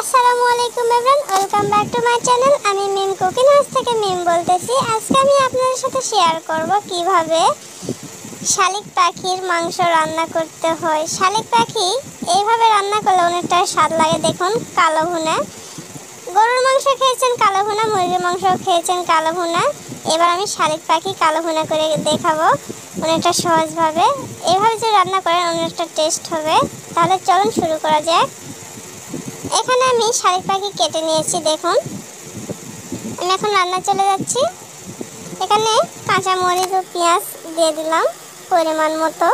আসসালামু আলাইকুম everyone, welcome back to my channel. আমি মিম কুকিং হাউস থেকে মিম বলতেছি। আজকে আমি আপনাদের সাথে শেয়ার করব কিভাবে শালিক পাখির মাংস রান্না করতে হয়। শালিক পাখি এইভাবে রান্না করলে অনেকটা স্বাদ লাগে। দেখুন, কালো ভুনা। গরুর মাংস খেয়েছেন কালো ভুনা, মুরগির মাংস খেয়েছেন কালো ভুনা। এবার আমি শালিক পাখি কালো ভুনা করে দেখাবো অনেকটা সহজভাবে। এইভাবে যে রান্না করেন অনেকটা টেস্ট হবে। তাহলে চলুন শুরু করা যাক। এখানে আমি শালিক পাখি কেটে নিয়েছি। দেখুন, আমি এখন রান্না চলে যাচ্ছি। এখানে কাঁচা মরিচ ও পেঁয়াজ দিয়ে দিলাম পরিমাণ মতো,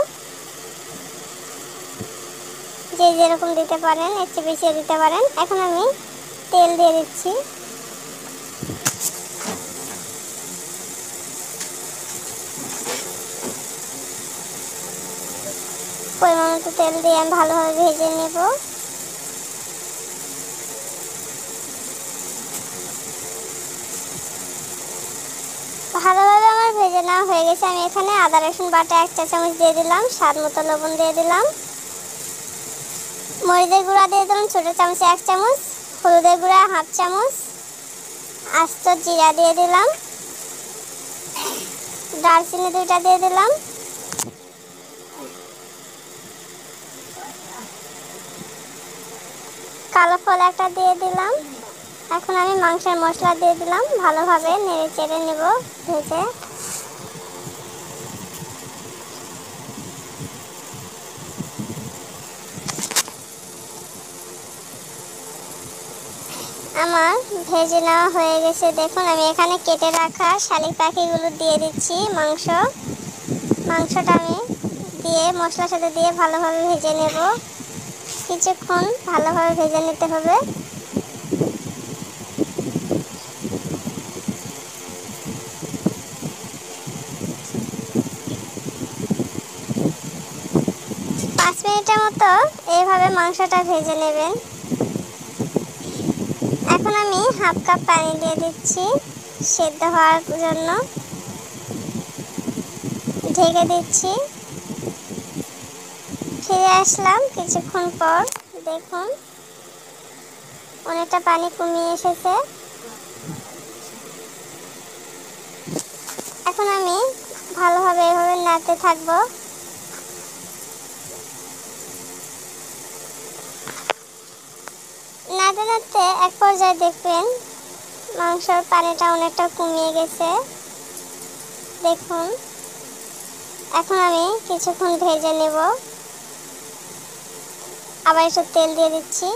যে যেরকম দিতে পারেন, এর চেয়ে বেশি দিতে পারেন। এখন আমি তেল দিয়ে দিচ্ছি। পরিমাণ মতো তেল দিয়ে আমি ভালোভাবে ভেজে নেব। ভালোভাবে আমার ভেজে নেওয়া হয়ে গেছে। আমি এখানে আদা রসুন বাটা 1 চা চামচ দিয়ে দিলাম, স্বাদ মতো লবণ দিয়ে দিলাম, মরিচের গুঁড়া দিয়ে দিলাম ছোটো চামচে 1 চামচ, হলুদের গুঁড়া 1/2 চামচ, আস্ত জিরা দিয়ে দিলাম, দারচিনি 2টা দিয়ে দিলাম, কালো ফল 1টা দিয়ে দিলাম। এখন আমি মাংসের মশলা দিয়ে দিলাম, ভালোভাবে নেড়ে চেড়ে নেব ভেজে। আমার ভেজে নেওয়া হয়ে গেছে। দেখুন, আমি এখানে কেটে রাখা শালিক পাখিগুলো দিয়ে দিচ্ছি। মাংসটা আমি দিয়ে মশলার সাথে দিয়ে ভালোভাবে ভেজে নেব। কিছুক্ষণ ভালোভাবে ভেজে নিতে হবে। পাঁচ মিনিটের মতো এইভাবে মাংসটা ভেজে নেবেন। এখন আমি 1/2 কাপ পানি দিয়ে দিচ্ছি সেদ্ধ হওয়ার জন্য। ঢেকে দিচ্ছি। ফিরে আসলাম কিছুক্ষণ পর। দেখুন, অনেকটা পানি কমিয়ে এসেছে। এখন আমি ভালোভাবে এভাবে নাড়তে থাকবো। নাড়তে নাড়তে এক পর্যায়ে দেখবেন মাংসের পানিটা অনেকটা কমিয়ে গেছে। দেখুন, এখন আমি কিছুক্ষণ ভেজে নেব। আবার একটু তেল দিয়ে দিচ্ছি।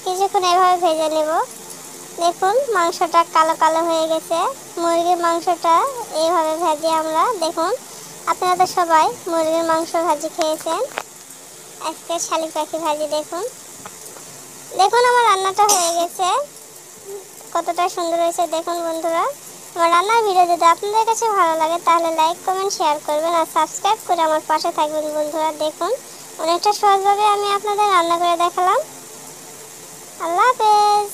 কিছুক্ষণ এভাবে ভেজে নেব। দেখুন, মাংসটা কালো কালো হয়ে গেছে। মুরগির মাংসটা এইভাবে ভাজি আমরা। দেখুন, আপনারা তো সবাই মুরগির মাংস ভাজি খেয়েছেন। আজকে শালিক পাখি ভাজি। দেখুন দেখুন আমার রান্নাটা হয়ে গেছে। কতটা সুন্দর হয়েছে দেখুন বন্ধুরা। আমার রান্নার ভিডিও যদি আপনাদের কাছে ভালো লাগে তাহলে লাইক কমেন্ট শেয়ার করবেন আর সাবস্ক্রাইব করে আমার পাশে থাকবেন বন্ধুরা। দেখুন, অনেকটা সহজভাবে আমি আপনাদের রান্না করে দেখালাম। আল্লাহ হাফেজ।